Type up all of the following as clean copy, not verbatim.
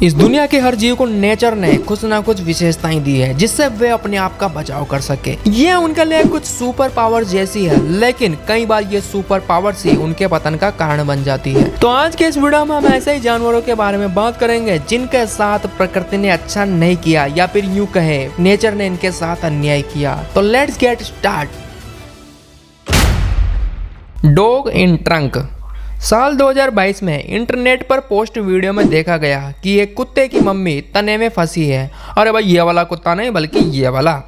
इस दुनिया के हर जीव को नेचर ने कुछ ना कुछ विशेषताएं दी है जिससे वे अपने आप का बचाव कर सके। ये उनके लिए कुछ सुपर पावर जैसी है, लेकिन कई बार ये सुपर पावर्स ही उनके पतन का कारण बन जाती है। तो आज के इस वीडियो में हम ऐसे ही जानवरों के बारे में बात करेंगे जिनके साथ प्रकृति ने अच्छा नहीं किया, या फिर यूं कहे नेचर ने इनके साथ अन्याय किया। तो let's get start. Dog in trunk. साल 2022 में इंटरनेट पर पोस्ट वीडियो में देखा गया कि एक कुत्ते की मम्मी तने में फंसी है। अरे भाई ये वाला कुत्ता नहीं बल्कि ये वाला।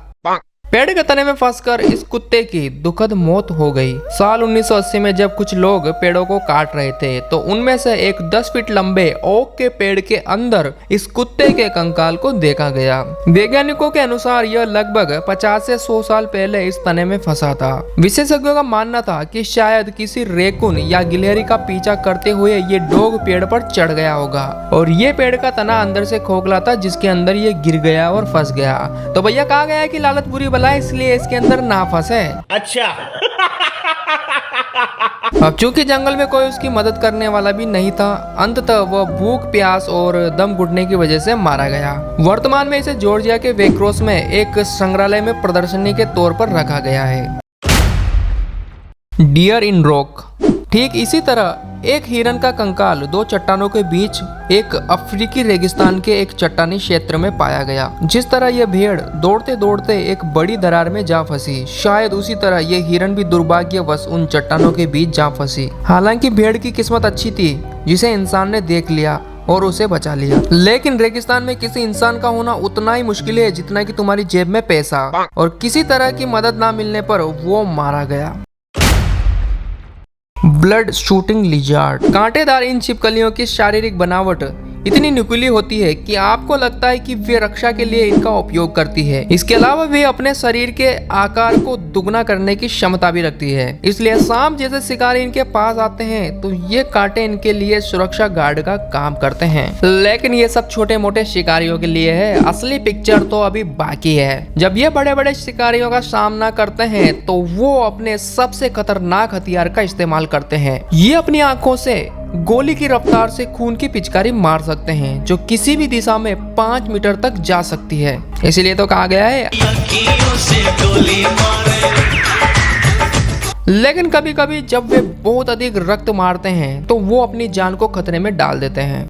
पेड़ के तने में फंसकर इस कुत्ते की दुखद मौत हो गई। साल 1980 में जब कुछ लोग पेड़ों को काट रहे थे तो उनमें से एक 10 फीट लंबे ओक के पेड़ के अंदर इस कुत्ते के कंकाल को देखा गया। वैज्ञानिकों के अनुसार यह लगभग 50 से 100 साल पहले इस तने में फंसा था। विशेषज्ञों का मानना था कि शायद किसी रेकुन या गिलहरी का पीछा करते हुए ये डॉग पेड़ पर चढ़ गया होगा और ये पेड़ का तना अंदर से खोखला था जिसके अंदर ये गिर गया और फंस गया। तो भैया कहा गया कि लालच बुरी इसलिए इसके अंदर ना फंसे। अच्छा। अब चूंकि जंगल में कोई उसकी मदद करने वाला भी नहीं था, अंततः वह भूख, प्यास और दम घुटने की वजह से मारा गया। वर्तमान में इसे जॉर्जिया के वेक्रोस में एक संग्रहालय में प्रदर्शनी के तौर पर रखा गया है। डियर इन रॉक। ठीक इसी तरह एक हिरन का कंकाल दो चट्टानों के बीच एक अफ्रीकी रेगिस्तान के एक चट्टानी क्षेत्र में पाया गया। जिस तरह यह भेड़ दौड़ते दौड़ते एक बड़ी दरार में जा फंसी, शायद उसी तरह यह हिरन भी दुर्भाग्यवश उन चट्टानों के बीच जा फंसी। हालांकि भेड़ की किस्मत अच्छी थी जिसे इंसान ने देख लिया और उसे बचा लिया, लेकिन रेगिस्तान में किसी इंसान का होना उतना ही मुश्किल है जितना कि तुम्हारी जेब में पैसा, और किसी तरह की मदद ना मिलने पर वो मारा गया। Blood shooting lizard. कांटेदार इन छिपकलियों की शारीरिक बनावट इतनी नुकीली होती है कि आपको लगता है कि वे रक्षा के लिए इनका उपयोग करती है। इसके अलावा वे अपने शरीर के आकार को दुगना करने की क्षमता भी रखती है। इसलिए सांप जैसे शिकारी इनके पास आते हैं तो ये कांटे इनके लिए सुरक्षा गार्ड का काम करते हैं। लेकिन ये सब छोटे मोटे शिकारियों के लिए है, असली पिक्चर तो अभी बाकी है। जब ये बड़े बड़े शिकारियों का सामना करते हैं तो वो अपने सबसे खतरनाक हथियार का इस्तेमाल करते हैं। ये अपनी आंखों से गोली की रफ्तार से खून की पिचकारी मार सकते हैं जो किसी भी दिशा में 5 मीटर तक जा सकती है। इसीलिए तो कहा गया है। लेकिन कभी कभी जब वे बहुत अधिक रक्त मारते हैं तो वो अपनी जान को खतरे में डाल देते हैं।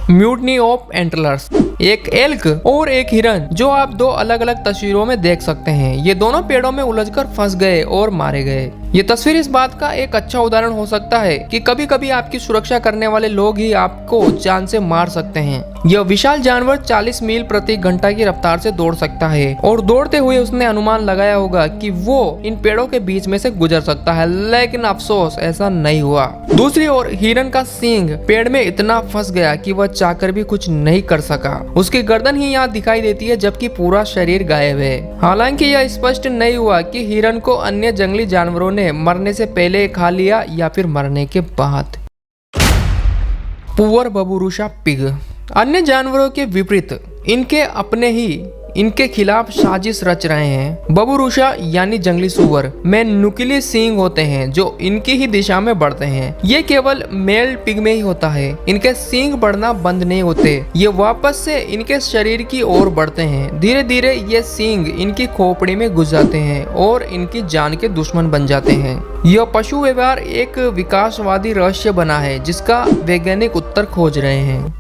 Mutiny of antlers. एक एल्क और एक हिरन जो आप दो अलग अलग तस्वीरों में देख सकते हैं, ये दोनों पेड़ों में उलझकर फंस गए और मारे गए। ये तस्वीर इस बात का एक अच्छा उदाहरण हो सकता है कि कभी कभी आपकी सुरक्षा करने वाले लोग ही आपको जान से मार सकते हैं। यह विशाल जानवर 40 मील प्रति घंटा की रफ्तार से दौड़ सकता है और दौड़ते हुए उसने अनुमान लगाया होगा कि वो इन पेड़ों के बीच में से गुजर सकता है, लेकिन अफसोस ऐसा नहीं हुआ। दूसरी ओर हिरन का सींग पेड़ में इतना फंस गया कि वह चाहकर भी कुछ नहीं कर सका। उसकी गर्दन ही यहाँ दिखाई देती है जबकि पूरा शरीर गायब है। हालांकि यह स्पष्ट नहीं हुआ कि हिरन को अन्य जंगली जानवरों ने मरने से पहले खा लिया या फिर मरने के बाद। Poor babirusa pig. अन्य जानवरों के विपरीत इनके खिलाफ साजिश रच रहे हैं। बबूरुशा यानी जंगली सुअर में नुकीले सींग होते हैं जो इनकी ही दिशा में बढ़ते हैं। ये केवल मेल पिग में ही होता है। इनके सींग बढ़ना बंद नहीं होते, ये वापस से इनके शरीर की ओर बढ़ते हैं। धीरे धीरे ये सींग इनकी खोपड़ी में घुस जाते हैं और इनकी जान के दुश्मन बन जाते हैं। यह पशु व्यवहार एक विकासवादी रहस्य बना है जिसका वैज्ञानिक उत्तर खोज रहे हैं।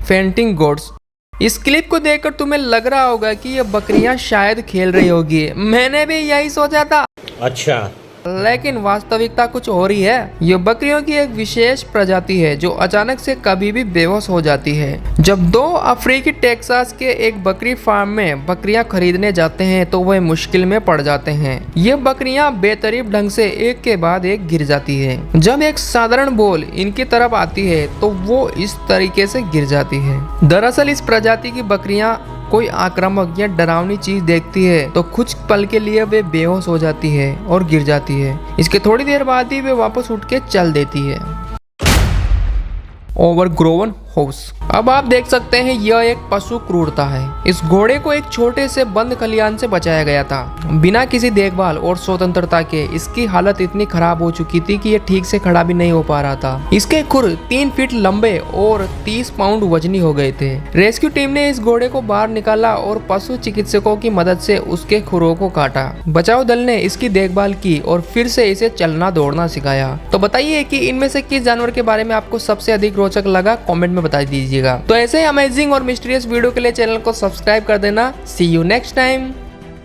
Fainting gods. इस क्लिप को देखकर तुम्हें लग रहा होगा कि ये बकरियां शायद खेल रही होगी। मैंने भी यही सोचा था। अच्छा, लेकिन वास्तविकता कुछ और ही है। ये बकरियों की एक विशेष प्रजाति है जो अचानक से कभी भी बेहोश हो जाती है। जब दो अफ्रीकी टेक्सास के एक बकरी फार्म में बकरियां खरीदने जाते हैं तो वह मुश्किल में पड़ जाते हैं। ये बकरियां बेतरतीब ढंग से एक के बाद एक गिर जाती है। जब एक साधारण बॉल इनकी तरफ आती है तो वो इस तरीके से गिर जाती है। दरअसल इस प्रजाति की बकरियां कोई आक्रामक या डरावनी चीज देखती है तो कुछ पल के लिए वे बेहोश हो जाती है और गिर जाती है। इसके थोड़ी देर बाद ही वे वापस उठ के चल देती है। ओवरग्रोवन होश। अब आप देख सकते हैं यह एक पशु क्रूरता है। इस घोड़े को एक छोटे से बंद खलियान से बचाया गया था। बिना किसी देखभाल और स्वतंत्रता के इसकी हालत इतनी खराब हो चुकी थी कि यह ठीक से खड़ा भी नहीं हो पा रहा था। इसके खुर 3 फीट लंबे और 30 पाउंड वजनी हो गए थे। रेस्क्यू टीम ने इस घोड़े को बाहर निकाला और पशु चिकित्सकों की मदद से उसके खुरों को काटा। बचाव दल ने इसकी देखभाल की और फिर से इसे चलना दौड़ना सिखाया। तो बताइए कि इनमें से किस जानवर के बारे में आपको सबसे अधिक रोचक लगा, कमेंट में बता दीजिएगा। तो ऐसे ही अमेजिंग और मिस्टीरियस वीडियो के लिए चैनल को सब्सक्राइब कर देना। सी यू नेक्स्ट टाइम।